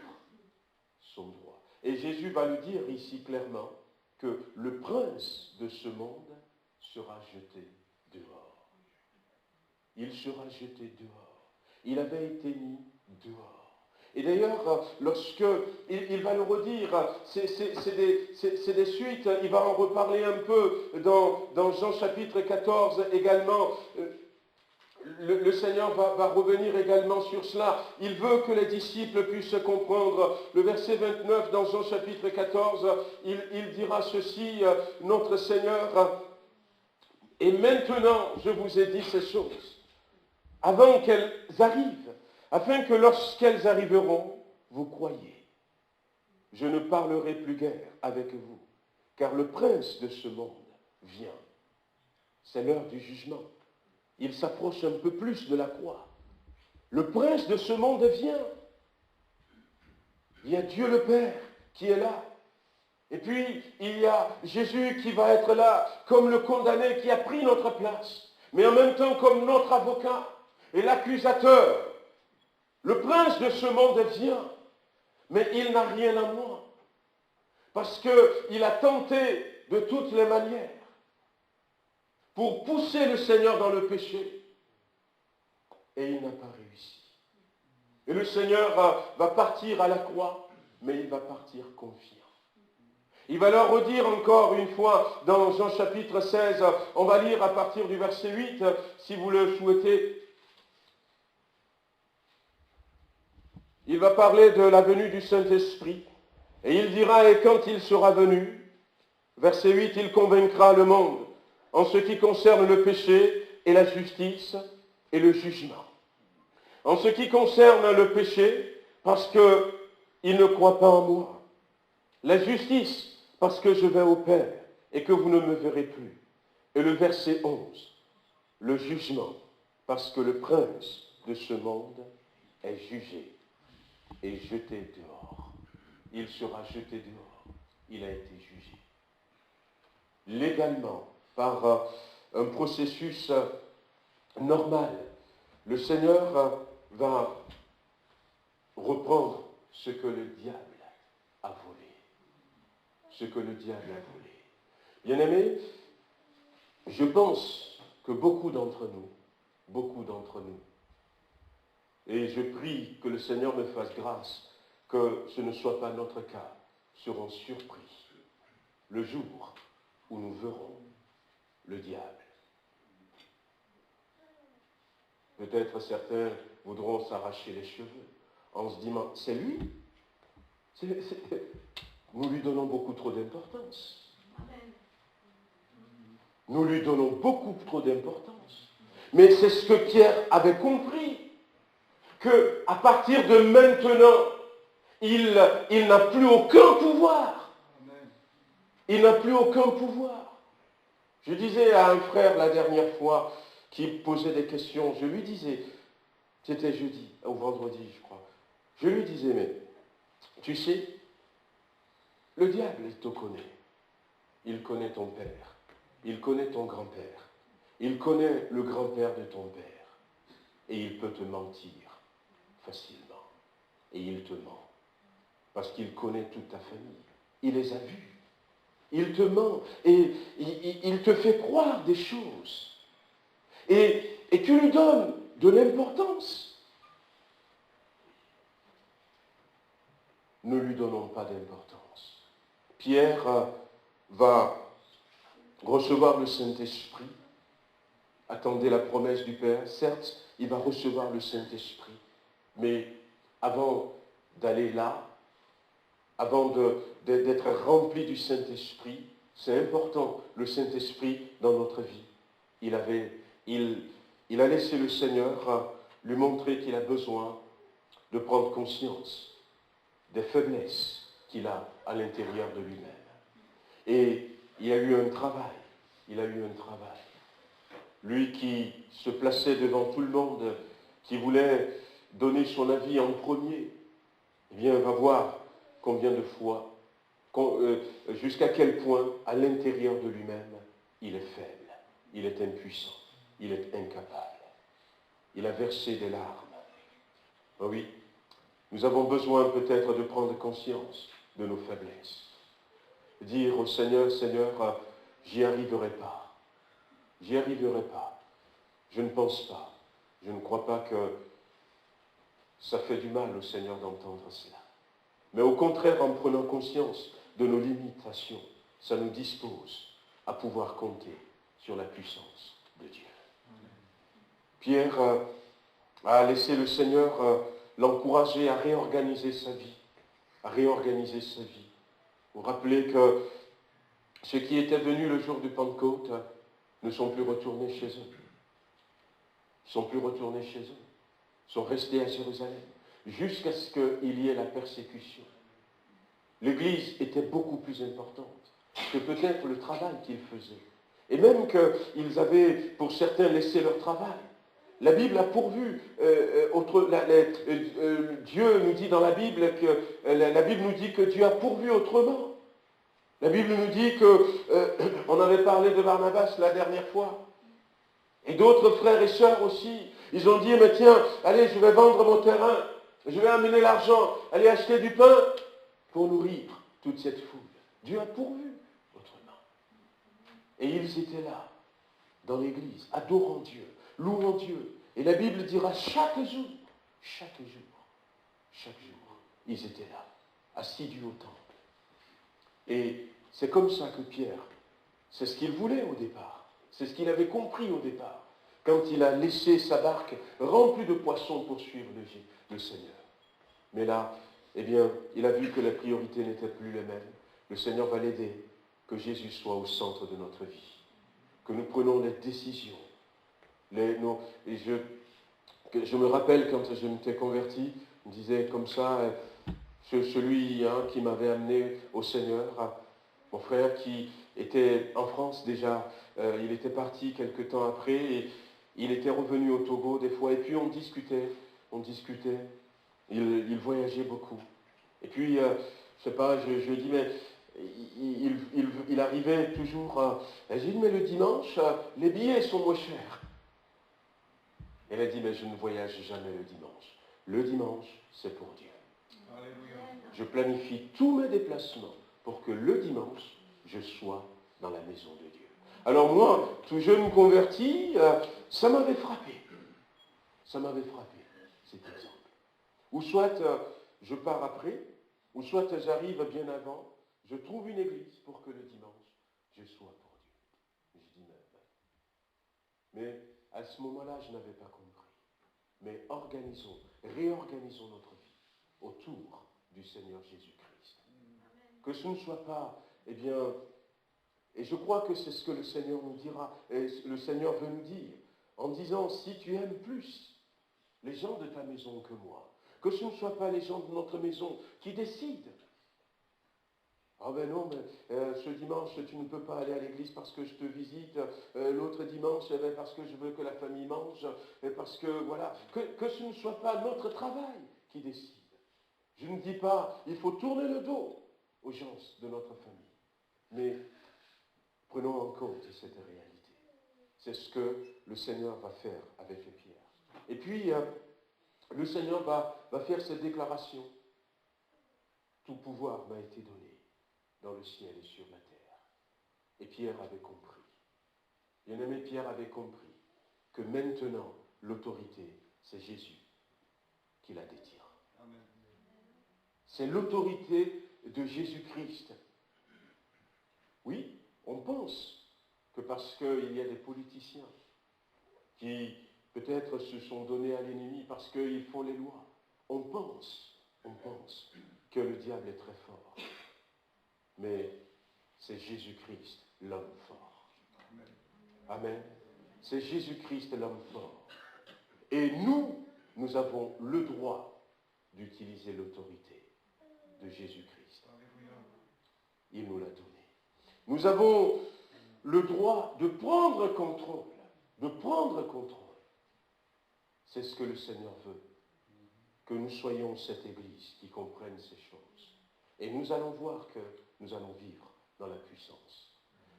son droit. Et Jésus va lui dire ici clairement que le prince de ce monde sera jeté dehors. Il sera jeté dehors. Il avait été mis dehors. Et d'ailleurs, lorsque il va le redire, c'est des suites, il va en reparler un peu dans Jean chapitre 14 également. Le Seigneur va revenir également sur cela. Il veut que les disciples puissent comprendre. Le verset 29 dans Jean chapitre 14, il dira ceci, notre Seigneur, et maintenant je vous ai dit ces choses, avant qu'elles arrivent, afin que lorsqu'elles arriveront, vous croyez. Je ne parlerai plus guère avec vous, car le prince de ce monde vient. C'est l'heure du jugement. Il s'approche un peu plus de la croix. Le prince de ce monde vient. Il y a Dieu le Père qui est là. Et puis, il y a Jésus qui va être là comme le condamné qui a pris notre place, mais en même temps comme notre avocat et l'accusateur. Le prince de ce monde vient, mais il n'a rien à moi, parce qu'il a tenté de toutes les manières pour pousser le Seigneur dans le péché, et il n'a pas réussi. Et le Seigneur va partir à la croix, mais il va partir confiant. Il va leur redire encore une fois dans Jean chapitre 16, on va lire à partir du verset 8, si vous le souhaitez. Il va parler de la venue du Saint-Esprit. Et il dira, et quand il sera venu, verset 8, il convaincra le monde en ce qui concerne le péché et la justice et le jugement. En ce qui concerne le péché, parce qu'il ne croit pas en moi. La justice, parce que je vais au Père et que vous ne me verrez plus. Et le verset 11, le jugement, parce que le prince de ce monde est jugé et jeté dehors. Il sera jeté dehors. Il a été jugé. Légalement, par un processus normal, le Seigneur va reprendre ce que le diable a volé. Ce que le diable a volé. Bien-aimés, je pense que beaucoup d'entre nous, et je prie que le Seigneur me fasse grâce, que ce ne soit pas notre cas, seront surpris le jour où nous verrons le diable. Peut-être certains voudront s'arracher les cheveux en se disant, c'est lui? Nous lui donnons beaucoup trop d'importance. Nous lui donnons beaucoup trop d'importance. Mais c'est ce que Pierre avait compris, qu'à partir de maintenant, il n'a plus aucun pouvoir. Il n'a plus aucun pouvoir. Je disais à un frère la dernière fois qui posait des questions, je lui disais, c'était jeudi, ou vendredi je crois, je lui disais, mais tu sais, le diable, il te connaît. Il connaît ton père, il connaît ton grand-père, il connaît le grand-père de ton père, et il peut te mentir facilement. Et il te ment, parce qu'il connaît toute ta famille. Il les a vus. Il te ment, et il te fait croire des choses. Et tu lui donnes de l'importance. Ne lui donnons pas d'importance. Pierre va recevoir le Saint-Esprit. Attendez la promesse du Père. Certes, il va recevoir le Saint-Esprit. Mais avant d'aller là, avant d'être rempli du Saint-Esprit, c'est important, le Saint-Esprit dans notre vie. Il a laissé le Seigneur lui montrer qu'il a besoin de prendre conscience des faiblesses qu'il a à l'intérieur de lui-même. Et il a eu un travail. Lui qui se plaçait devant tout le monde, qui voulait donner son avis en premier, eh bien, va voir combien de fois, jusqu'à quel point, à l'intérieur de lui-même, il est faible, il est impuissant, il est incapable. Il a versé des larmes. Oh oui, nous avons besoin peut-être de prendre conscience de nos faiblesses. Dire au Seigneur, Seigneur, j'y arriverai pas. J'y arriverai pas. Je ne pense pas. Je ne crois pas que ça fait du mal au Seigneur d'entendre cela. Mais au contraire, en prenant conscience de nos limitations, ça nous dispose à pouvoir compter sur la puissance de Dieu. Pierre a laissé le Seigneur l'encourager à réorganiser sa vie. Vous rappelez que ceux qui étaient venus le jour de Pentecôte ne sont plus retournés chez eux. Ils sont restés à Jérusalem jusqu'à ce qu'il y ait la persécution. L'Église était beaucoup plus importante que peut-être le travail qu'ils faisaient. Et même qu'ils avaient, pour certains, laissé leur travail. La Bible a pourvu, Dieu nous dit dans la Bible la Bible nous dit que Dieu a pourvu autrement. La Bible nous dit on avait parlé de Barnabas la dernière fois, et d'autres frères et sœurs aussi. Ils ont dit, mais tiens, allez, je vais vendre mon terrain, je vais amener l'argent, aller acheter du pain pour nourrir toute cette foule. Dieu a pourvu autrement. Et ils étaient là, dans l'église, adorant Dieu, louant Dieu. Et la Bible dira chaque jour, ils étaient là, assidus au temple. Et c'est comme ça que Pierre, c'est ce qu'il voulait au départ, c'est ce qu'il avait compris au départ, quand il a laissé sa barque remplie de poissons pour suivre le Seigneur. Mais là, eh bien, il a vu que la priorité n'était plus la même. Le Seigneur va l'aider, que Jésus soit au centre de notre vie, que nous prenons les décisions. Je me rappelle quand je m'étais converti, je me disais comme ça, celui qui m'avait amené au Seigneur, mon frère qui était en France déjà, il était parti quelque temps après, et il était revenu au Togo des fois, et puis on discutait, il voyageait beaucoup. Et puis, je sais pas, je dis, mais il arrivait toujours, j'ai dit, mais le dimanche, les billets sont moins chers. Elle a dit, mais je ne voyage jamais le dimanche. Le dimanche, c'est pour Dieu. Alléluia. Je planifie tous mes déplacements pour que le dimanche, je sois dans la maison de Dieu. Alors moi, tout jeune converti, ça m'avait frappé. Cet exemple. Ou soit je pars après, ou soit j'arrive bien avant, je trouve une église pour que le dimanche, je sois pour Dieu. Je dis, mais à ce moment-là, je n'avais pas compris. Mais réorganisons notre vie autour du Seigneur Jésus-Christ. Que ce ne soit pas, eh bien, et je crois que c'est ce que le Seigneur nous dira, et le Seigneur veut nous dire, en disant, si tu aimes plus les gens de ta maison que moi, que ce ne soit pas les gens de notre maison qui décident. Ah ben non, mais, ce dimanche, tu ne peux pas aller à l'église parce que je te visite. L'autre dimanche, eh ben, parce que je veux que la famille mange. Et parce que, voilà, que ce ne soit pas notre travail qui décide. Je ne dis pas, il faut tourner le dos aux gens de notre famille. Mais prenons en compte cette réalité. C'est ce que le Seigneur va faire avec les pierres. Et puis, le Seigneur va faire cette déclaration. Tout pouvoir m'a été donné dans le ciel et sur la terre. Et Pierre avait compris. Bien-aimé, Pierre avait compris que maintenant, l'autorité, c'est Jésus qui la détient. Amen. C'est l'autorité de Jésus-Christ. Oui, on pense que parce qu'il y a des politiciens qui peut-être se sont donnés à l'ennemi parce qu'ils font les lois, on pense que le diable est très fort. Mais c'est Jésus-Christ, l'homme fort. Amen. C'est Jésus-Christ, l'homme fort. Et nous avons le droit d'utiliser l'autorité de Jésus-Christ. Il nous l'a donné. Nous avons le droit de prendre contrôle. De prendre contrôle. C'est ce que le Seigneur veut. Que nous soyons cette Église qui comprenne ces choses. Et nous allons voir que nous allons vivre dans la puissance.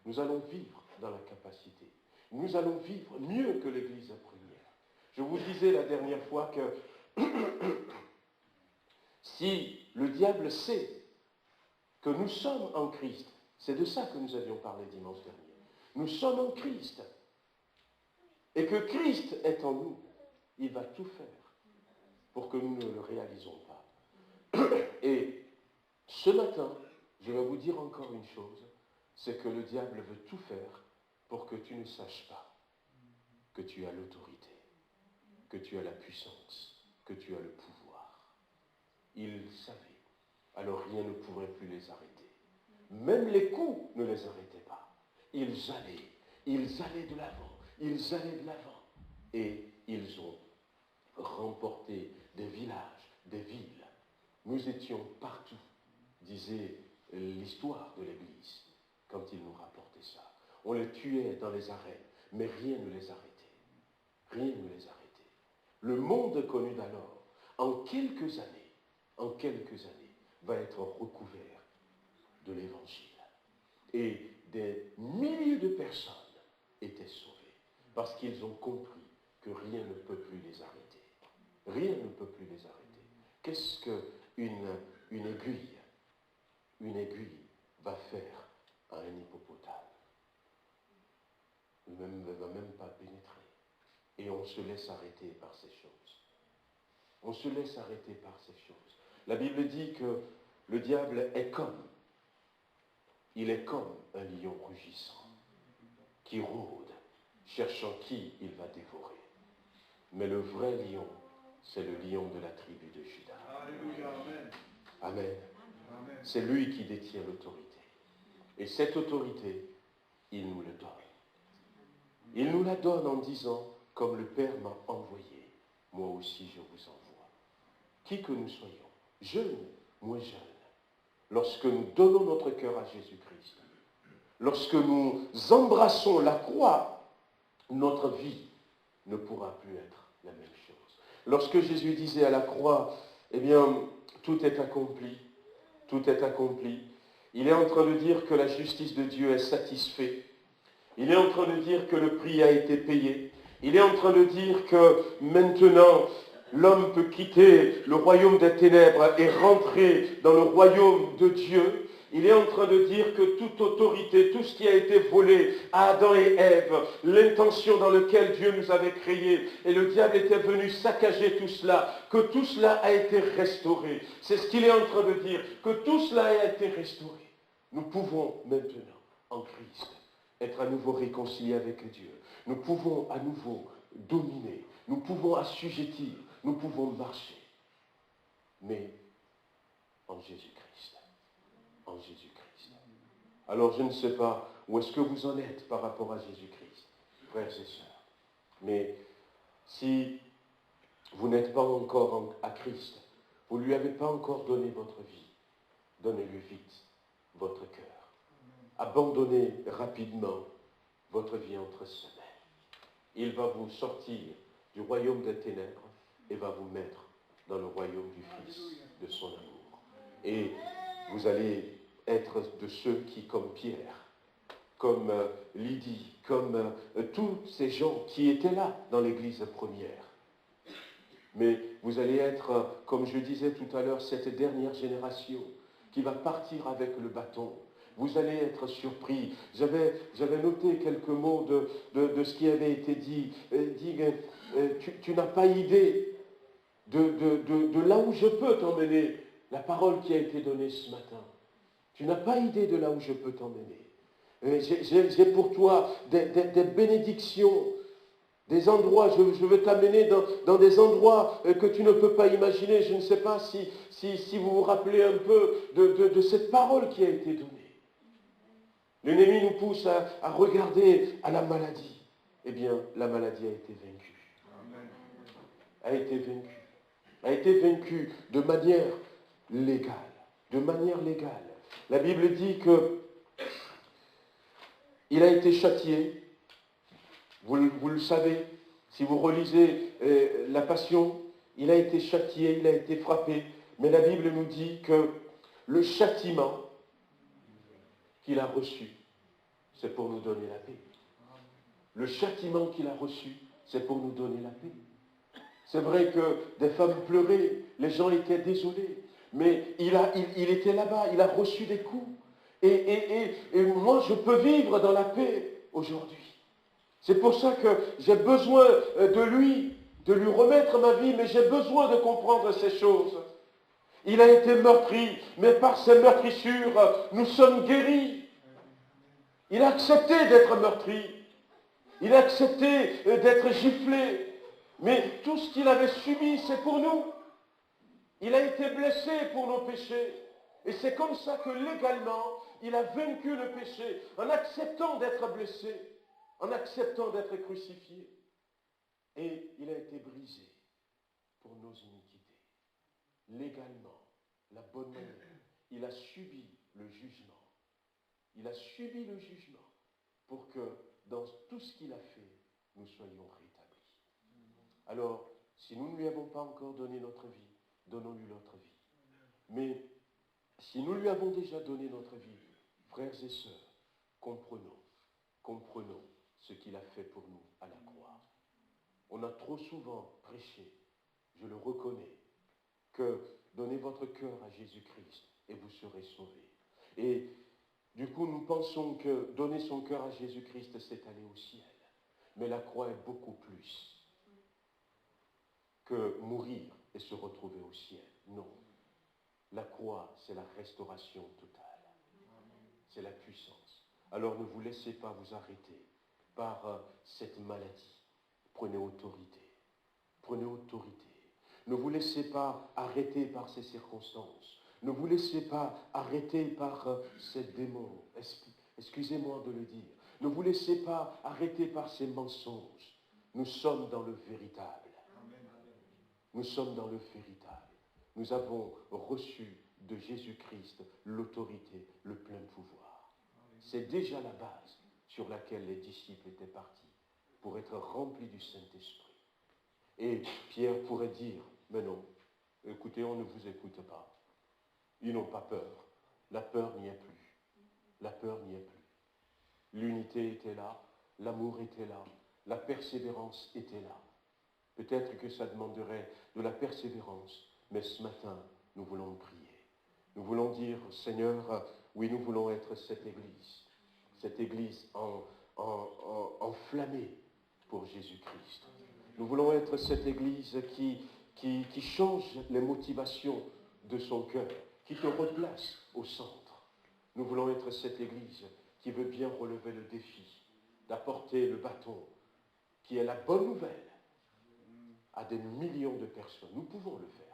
Nous allons vivre dans la capacité. Nous allons vivre mieux que l'Église première. Je vous disais la dernière fois que si le diable sait que nous sommes en Christ, c'est de ça que nous avions parlé dimanche dernier. Nous sommes en Christ. Et que Christ est en nous. Il va tout faire pour que nous ne le réalisons pas. Et ce matin, je vais vous dire encore une chose, c'est que le diable veut tout faire pour que tu ne saches pas que tu as l'autorité, que tu as la puissance, que tu as le pouvoir. Il savait, alors rien ne pourrait plus les arrêter. Même les coups ne les arrêtaient pas. Ils allaient de l'avant, et ils ont remporté des villages, des villes. Nous étions partout, disait l'histoire de l'Église, quand ils nous rapportaient ça. On les tuait dans les arènes, mais rien ne les arrêtait. Rien ne les arrêtait. Le monde connu d'alors, en quelques années, va être recouvert de l'Évangile. Et des milliers de personnes étaient sauvées, parce qu'ils ont compris que rien ne peut plus les arrêter. Rien ne peut plus les arrêter. Qu'est-ce qu'une aiguille va faire à un hippopotame? Il ne va même pas pénétrer. Et on se laisse arrêter par ces choses. On se laisse arrêter par ces choses. La Bible dit que le diable est comme, il est comme un lion rugissant, qui rôde, cherchant qui il va dévorer. Mais le vrai lion, c'est le lion de la tribu de Juda. Alléluia, amen. Amen. Amen. C'est lui qui détient l'autorité. Et cette autorité, il nous le donne. Il nous la donne en disant, comme le Père m'a envoyé, moi aussi je vous envoie. Qui que nous soyons, jeunes, moins jeunes, lorsque nous donnons notre cœur à Jésus-Christ, lorsque nous embrassons la croix, notre vie ne pourra plus être la même chose. Lorsque Jésus disait à la croix, eh bien, tout est accompli, tout est accompli, il est en train de dire que la justice de Dieu est satisfaite. Il est en train de dire que le prix a été payé. Il est en train de dire que maintenant, l'homme peut quitter le royaume des ténèbres et rentrer dans le royaume de Dieu. Il est en train de dire que toute autorité, tout ce qui a été volé à Adam et Ève, l'intention dans laquelle Dieu nous avait créés, et le diable était venu saccager tout cela, que tout cela a été restauré. C'est ce qu'il est en train de dire, que tout cela a été restauré. Nous pouvons maintenant, en Christ, être à nouveau réconciliés avec Dieu. Nous pouvons à nouveau dominer, nous pouvons assujettir, nous pouvons marcher. Mais en Jésus-Christ. En Jésus-Christ. Alors je ne sais pas où est-ce que vous en êtes par rapport à Jésus-Christ, frères et sœurs. Mais si vous n'êtes pas encore à Christ, vous ne lui avez pas encore donné votre vie, donnez-lui vite votre cœur. Abandonnez rapidement votre vie entre ses mains. Il va vous sortir du royaume des ténèbres et va vous mettre dans le royaume du Fils de son amour. Et vous allez être de ceux qui, comme Pierre, comme Lydie, comme tous ces gens qui étaient là dans l'église première. Mais vous allez être, comme je disais tout à l'heure, cette dernière génération qui va partir avec le bâton. Vous allez être surpris. J'avais noté quelques mots de ce qui avait été dit. Tu n'as pas idée de là où je peux t'emmener. La parole qui a été donnée ce matin. Tu n'as pas idée de là où je peux t'emmener. J'ai pour toi des bénédictions, des endroits. Je veux t'amener dans des endroits que tu ne peux pas imaginer. Je ne sais pas si vous vous rappelez un peu de cette parole qui a été donnée. L'ennemi nous pousse à regarder à la maladie. Eh bien, la maladie a été vaincue. A été vaincue. A été vaincue de manière légale. De manière légale. La Bible dit que il a été châtié. Vous le savez, si vous relisez la Passion, il a été châtié, il a été frappé. Mais la Bible nous dit que le châtiment qu'il a reçu, c'est pour nous donner la paix. Le châtiment qu'il a reçu, c'est pour nous donner la paix. C'est vrai que des femmes pleuraient, les gens étaient désolés, mais il était là-bas, il a reçu des coups. Et moi, je peux vivre dans la paix aujourd'hui. C'est pour ça que j'ai besoin de lui remettre ma vie, mais j'ai besoin de comprendre ces choses. Il a été meurtri, mais par ses meurtrissures, nous sommes guéris. Il a accepté d'être meurtri. Il a accepté d'être giflé. Mais tout ce qu'il avait subi, c'est pour nous. Il a été blessé pour nos péchés. Et c'est comme ça que légalement, il a vaincu le péché, en acceptant d'être blessé, en acceptant d'être crucifié. Et il a été brisé pour nos iniquités. Légalement, la bonne manière, il a subi le jugement. Il a subi le jugement pour que dans tout ce qu'il a fait, nous soyons rétablis. Alors, si nous ne lui avons pas encore donné notre vie, donnons-lui notre vie. Mais si nous lui avons déjà donné notre vie, frères et sœurs, comprenons ce qu'il a fait pour nous à la croix. On a trop souvent prêché, je le reconnais, que donnez votre cœur à Jésus-Christ et vous serez sauvés. Et du coup, nous pensons que donner son cœur à Jésus-Christ, c'est aller au ciel. Mais la croix est beaucoup plus que mourir et se retrouver au ciel. Non. La croix, c'est la restauration totale. C'est la puissance. Alors ne vous laissez pas vous arrêter par cette maladie. Prenez autorité. Prenez autorité. Ne vous laissez pas arrêter par ces circonstances. Ne vous laissez pas arrêter par ces démons. Excusez-moi de le dire. Ne vous laissez pas arrêter par ces mensonges. Nous sommes dans le véritable. Nous sommes dans le véritable. Nous avons reçu de Jésus-Christ l'autorité, le plein pouvoir. C'est déjà la base sur laquelle les disciples étaient partis pour être remplis du Saint-Esprit. Et Pierre pourrait dire, mais non, écoutez, on ne vous écoute pas. Ils n'ont pas peur. La peur n'y est plus. La peur n'y est plus. L'unité était là, l'amour était là, la persévérance était là. Peut-être que ça demanderait de la persévérance, mais ce matin, nous voulons prier. Nous voulons dire, Seigneur, oui, nous voulons être cette église enflammée pour Jésus-Christ. Nous voulons être cette église qui change les motivations de son cœur, qui te replace au centre. Nous voulons être cette église qui veut bien relever le défi d'apporter le bâton, qui est la bonne nouvelle, à des millions de personnes. Nous pouvons le faire.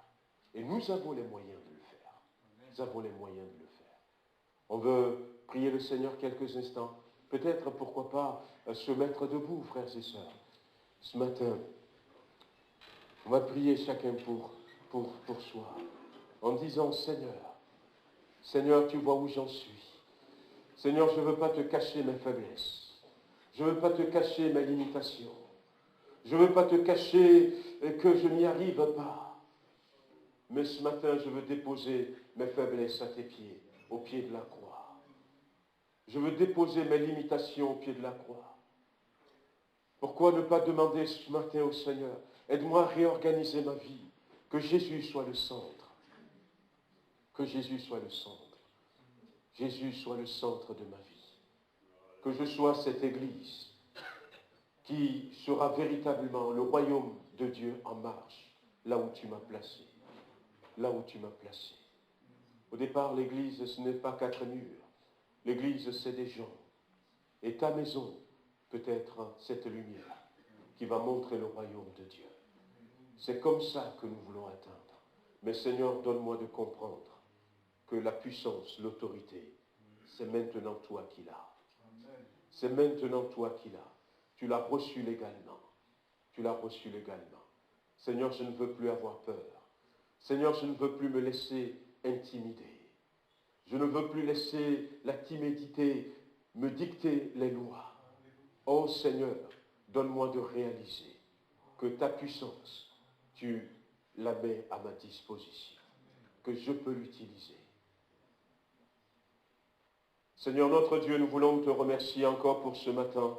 Et nous avons les moyens de le faire. Nous avons les moyens de le faire. On veut prier le Seigneur quelques instants. Peut-être, pourquoi pas, se mettre debout, frères et sœurs. Ce matin, on va prier chacun pour soi, en disant, Seigneur, tu vois où j'en suis. Seigneur, je ne veux pas te cacher mes faiblesses. Je ne veux pas te cacher mes limitations. Je ne veux pas te cacher que je n'y arrive pas. Mais ce matin, je veux déposer mes faiblesses à tes pieds, au pied de la croix. Je veux déposer mes limitations au pied de la croix. Pourquoi ne pas demander ce matin au Seigneur, aide-moi à réorganiser ma vie, que Jésus soit le centre. Que Jésus soit le centre. Jésus soit le centre de ma vie. Que je sois cette Église qui sera véritablement le royaume de Dieu en marche, là où tu m'as placé. Là où tu m'as placé. Au départ, l'Église, ce n'est pas 4 murs. L'Église, c'est des gens. Et ta maison peut être cette lumière qui va montrer le royaume de Dieu. C'est comme ça que nous voulons atteindre. Mais Seigneur, donne-moi de comprendre que la puissance, l'autorité, c'est maintenant toi qui l'as. C'est maintenant toi qui l'as. Tu l'as reçu légalement. Tu l'as reçu légalement. Seigneur, je ne veux plus avoir peur. Seigneur, je ne veux plus me laisser intimider. Je ne veux plus laisser la timidité me dicter les lois. Oh Seigneur, donne-moi de réaliser que ta puissance, tu la mets à ma disposition, que je peux l'utiliser. Seigneur notre Dieu, nous voulons te remercier encore pour ce matin.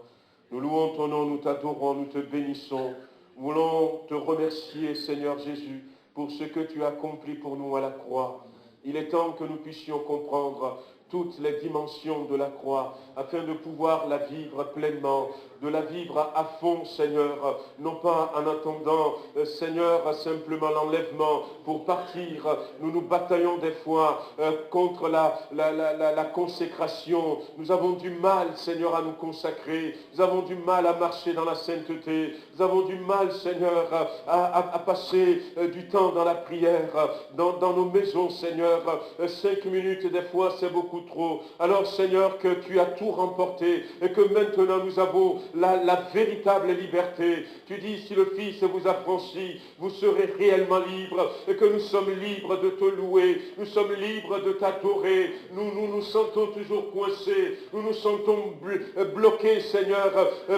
Nous louons ton nom, nous t'adorons, nous te bénissons. Nous voulons te remercier, Seigneur Jésus, pour ce que tu as accompli pour nous à la croix. Il est temps que nous puissions comprendre toutes les dimensions de la croix, afin de pouvoir la vivre pleinement, de la vivre à fond, Seigneur, non pas en attendant, Seigneur, simplement l'enlèvement pour partir. Nous nous bataillons des fois contre la consécration. Nous avons du mal, Seigneur, à nous consacrer. Nous avons du mal à marcher dans la sainteté. Nous avons du mal, Seigneur, à passer du temps dans la prière, dans nos maisons, Seigneur. 5 minutes, des fois, c'est beaucoup trop. Alors, Seigneur, que tu as tout remporté et que maintenant nous avons la véritable liberté. Tu dis, si le Fils vous affranchit, vous serez réellement libre et que nous sommes libres de te louer. Nous sommes libres de t'adorer. Nous sentons toujours coincés. Nous nous sentons bloqués, Seigneur,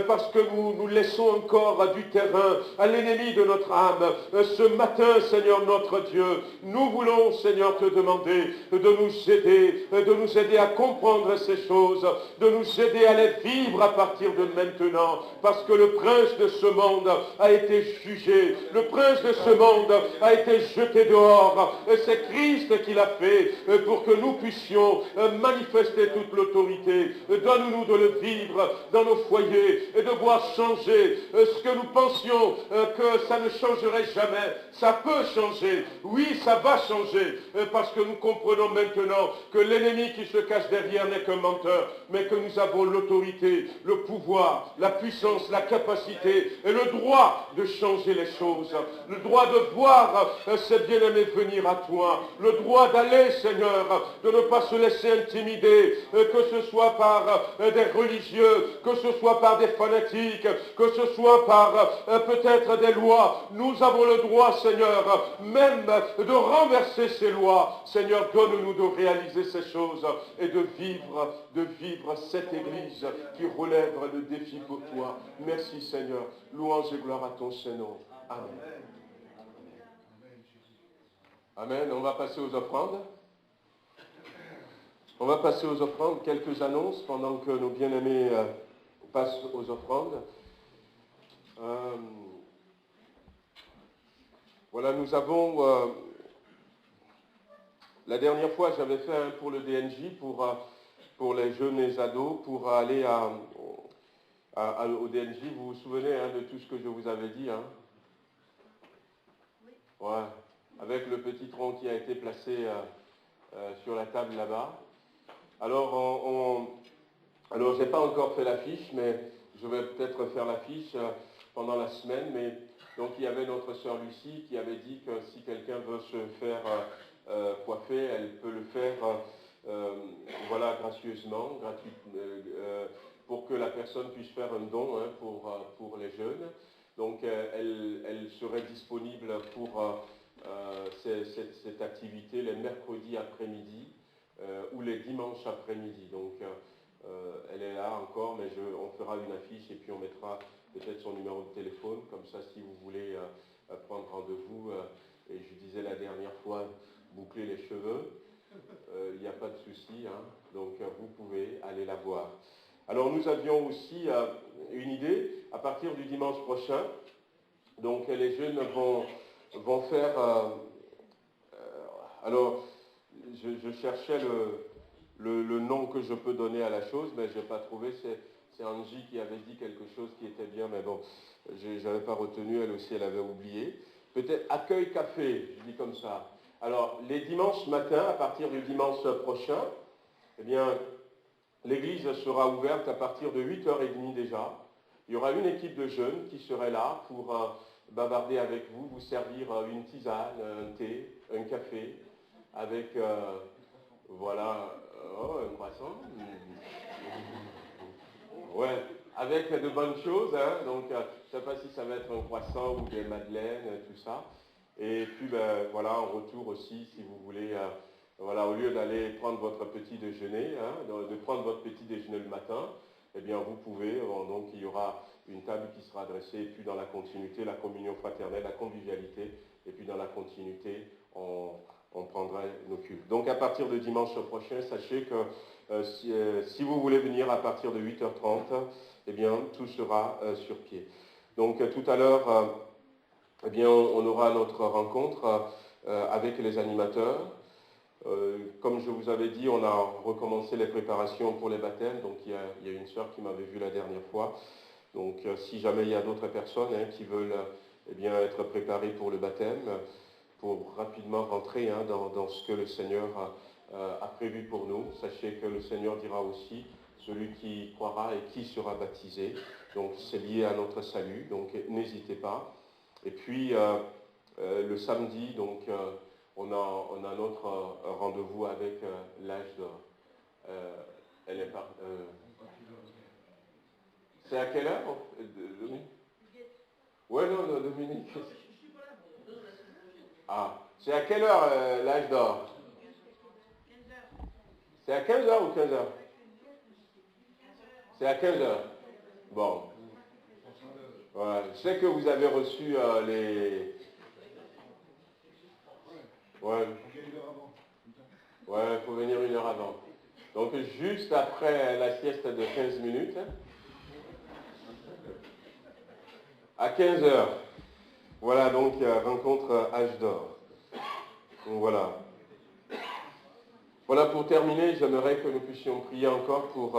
parce que nous laissons encore du terrain à l'ennemi de notre âme. Ce matin, Seigneur notre Dieu, nous voulons, Seigneur, te demander de nous aider à comprendre ces choses, de nous aider à les vivre à partir de maintenant, parce que le prince de ce monde a été jugé, le prince de ce monde a été jeté dehors, et c'est Christ qui l'a fait pour que nous puissions manifester toute l'autorité. Donne-nous de le vivre dans nos foyers et de voir changer ce que nous pensions que ça ne changerait jamais. Ça peut changer, oui, ça va changer, parce que nous comprenons maintenant que l'ennemi qui se cache derrière n'est qu'un menteur, mais que nous avons l'autorité, le pouvoir, la puissance, la capacité et le droit de changer les choses, le droit de voir ces bien-aimés venir à toi, le droit d'aller, Seigneur, de ne pas se laisser intimider, que ce soit par des religieux, que ce soit par des fanatiques, que ce soit par peut-être des lois. Nous avons le droit, Seigneur, même de renverser ces lois. Seigneur, donne-nous de réaliser ces choses et de vivre cette Église qui relève le défi pour toi. Merci, Seigneur. Louange et gloire à ton Saint-Nom. Amen. Amen. On va passer aux offrandes. On va passer aux offrandes. Quelques annonces pendant que nos bien-aimés passent aux offrandes. Voilà, nous avons... la dernière fois, j'avais fait un pour le DNJ, pour les jeunes et ados, pour aller au DNJ. Vous vous souvenez de tout ce que je vous avais dit, hein? Oui. Ouais. Avec le petit tronc qui a été placé sur la table là-bas. Alors, alors je n'ai pas encore fait l'affiche, mais je vais peut-être faire l'affiche pendant la semaine. Mais donc, il y avait notre sœur Lucie qui avait dit que si quelqu'un veut se faire coiffer, elle peut le faire voilà, gracieusement, pour que la personne puisse faire un don pour les jeunes. Donc, elle serait disponible pour cette activité les mercredis après-midi ou les dimanches après-midi. Donc, Elle est là encore, mais on fera une affiche et puis on mettra peut-être son numéro de téléphone, comme ça si vous voulez prendre rendez-vous, et je disais la dernière fois, boucler les cheveux, il n'y a pas de souci, hein, donc vous pouvez aller la voir. Alors nous avions aussi une idée, à partir du dimanche prochain, donc les jeunes vont faire, alors je cherchais le nom que je peux donner à la chose, mais je n'ai pas trouvé, c'est Angie qui avait dit quelque chose qui était bien, mais bon, je n'avais pas retenu, elle aussi elle avait oublié. Peut-être accueil café, je dis comme ça. Alors, les dimanches matins, à partir du dimanche prochain, eh bien, l'église sera ouverte à partir de 8h30 déjà. Il y aura une équipe de jeunes qui serait là pour bavarder avec vous, vous servir une tisane, un thé, un café, avec, voilà, oh, un croissant. Ouais, avec de bonnes choses, hein, donc je ne sais pas si ça va être un croissant ou des madeleines, tout ça. Et puis, ben, voilà, en retour aussi, si vous voulez, voilà, au lieu d'aller prendre votre petit déjeuner, hein, de prendre votre petit déjeuner le matin, eh bien, vous pouvez, donc il y aura une table qui sera adressée, et puis dans la continuité, la communion fraternelle, la convivialité, et puis dans la continuité, on prendra nos cultes. Donc, à partir de dimanche prochain, sachez que si vous voulez venir à partir de 8h30, eh bien, tout sera sur pied. Donc, tout à l'heure, eh bien, on aura notre rencontre avec les animateurs. Comme je vous avais dit, on a recommencé les préparations pour les baptêmes. Donc, il y a une sœur qui m'avait vu la dernière fois. Donc, si jamais il y a d'autres personnes qui veulent eh bien, être préparées pour le baptême, pour rapidement rentrer dans ce que le Seigneur a prévu pour nous, sachez que le Seigneur dira aussi celui qui croira et qui sera baptisé. Donc, c'est lié à notre salut. Donc, n'hésitez pas. Et puis, le samedi, donc, on a notre rendez-vous avec l'âge d'or. Elle est par... c'est à quelle heure, Dominique? Ouais, non, Dominique. Ah, c'est à quelle heure l'âge d'or? C'est à 15h ou 15h? C'est à 15h. Bon. Ouais, je sais que vous avez reçu les... Ouais. Ouais, il faut venir 1 heure avant. Donc juste après la sieste de 15 minutes, à 15h. Voilà donc rencontre âge d'or. Donc voilà. Voilà, pour terminer, j'aimerais que nous puissions prier encore pour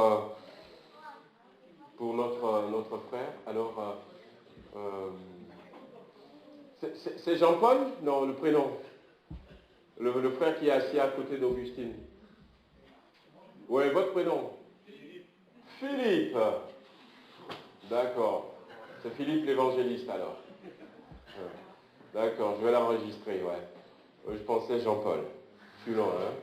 notre frère. Alors, c'est Jean-Paul? Non, le prénom. Le frère qui est assis à côté d'Augustine. Oui, votre prénom? Philippe. D'accord. C'est Philippe l'évangéliste alors. D'accord, je vais l'enregistrer, ouais. Je pensais Jean-Paul. Je suis loin, hein.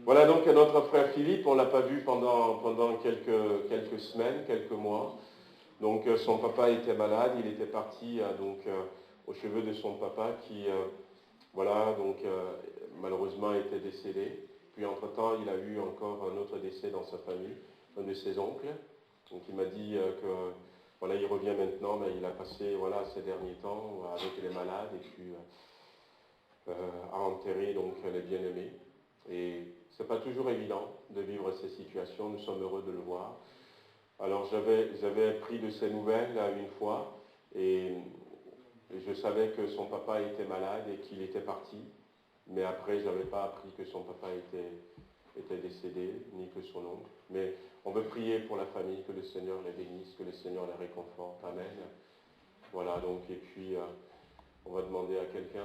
Voilà donc notre frère Philippe, on ne l'a pas vu pendant quelques semaines, quelques mois. Donc son papa était malade, il était parti aux cheveux de son papa qui, voilà, donc malheureusement était décédé. Puis entre-temps, il a eu encore un autre décès dans sa famille, un de ses oncles. Donc il m'a dit que voilà, il revient maintenant, mais il a passé voilà, ces derniers temps avec les malades et puis à enterrer donc les bien-aimés. Et c'est pas toujours évident de vivre ces situations, nous sommes heureux de le voir. Alors j'avais pris de ses nouvelles une fois et je savais que son papa était malade et qu'il était parti, mais après je n'avais pas appris que son papa était décédé, ni que son oncle. Mais on veut prier pour la famille, que le Seigneur les bénisse, que le Seigneur les réconforte. Amen. Voilà donc, et puis on va demander à quelqu'un